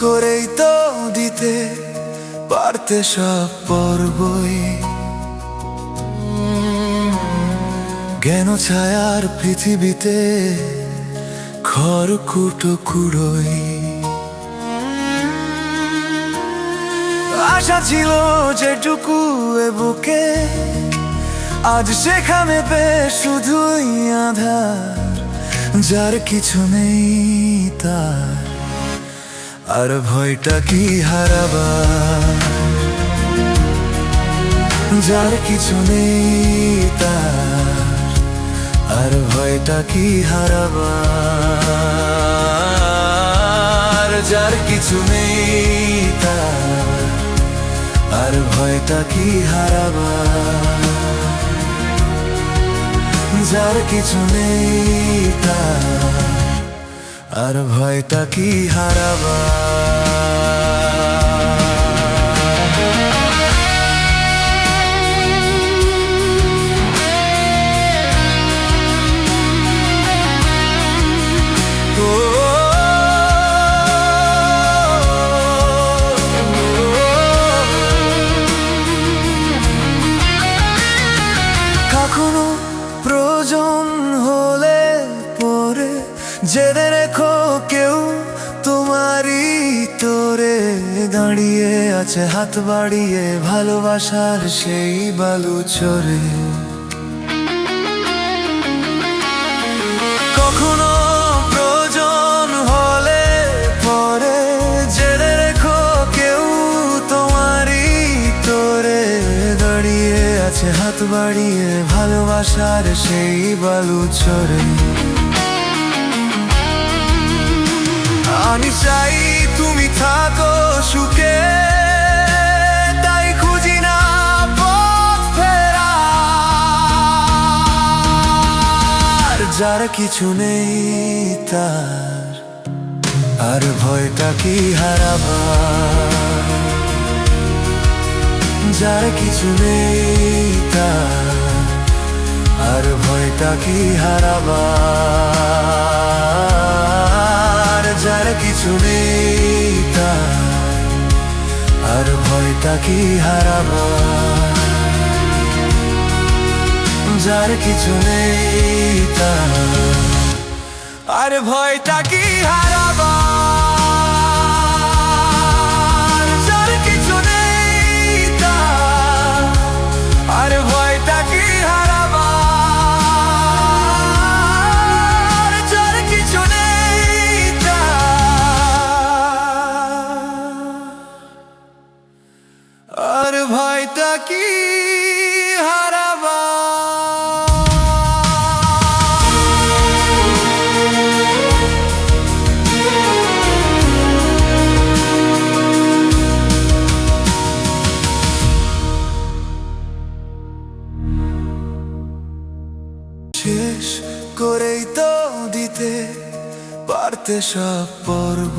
করেই তো দিতে পারতে সব পর্বই। জ্ঞান ছায়ার পৃথিবীতে খড়কুটো কুড়োই। আশা ছিল যেটুকু এ বুকে, আজ সেখানে পেয়ে শুধুই আঁধার। যার কিছু নেই তার আর ভয়টা কি হারাবার। যার কিছু নেই তার আর ভয়টা কি হারাবার। যার কিছু নেই তার আর ভয়টা কি হারাবার। যার কিছু নেই তার আর ভয়টা কি হারাবার। কখনো প্রয়োজন হলে পরে জেনে রেখো কেউ তোমারই তোরে দাঁড়িয়ে আছে হাত বাড়িয়ে ভালোবাসার সেই বালু চরে। কখনো প্রয়োজন হলে পরে জেনে রেখো কেউ তোমারই তোরে দাঁড়িয়ে আছে হাত বাড়িয়ে ভালোবাসার সেই বালু চরে। আমি চাই তুমি থাকো সুখে, তাই খুঁজি না পথ ফেরার। যার কিছু নেই তার আর ভয়টা কি হারাবার। যার কিছু নেই তার আর ভয়টা কি হারাবার। যার কিছু নেই তার আর ভয়টা কি হারাবার। যার কিছু নেই তার আর ভয়টা কি হারাবার। যার কিছু নেই তার আর ভয়টা কি হারাবার। যার কিছু নেই আর ভয়টা কি হারাবার। শেষ করেই তো দিতে পারতে সব পর্ব।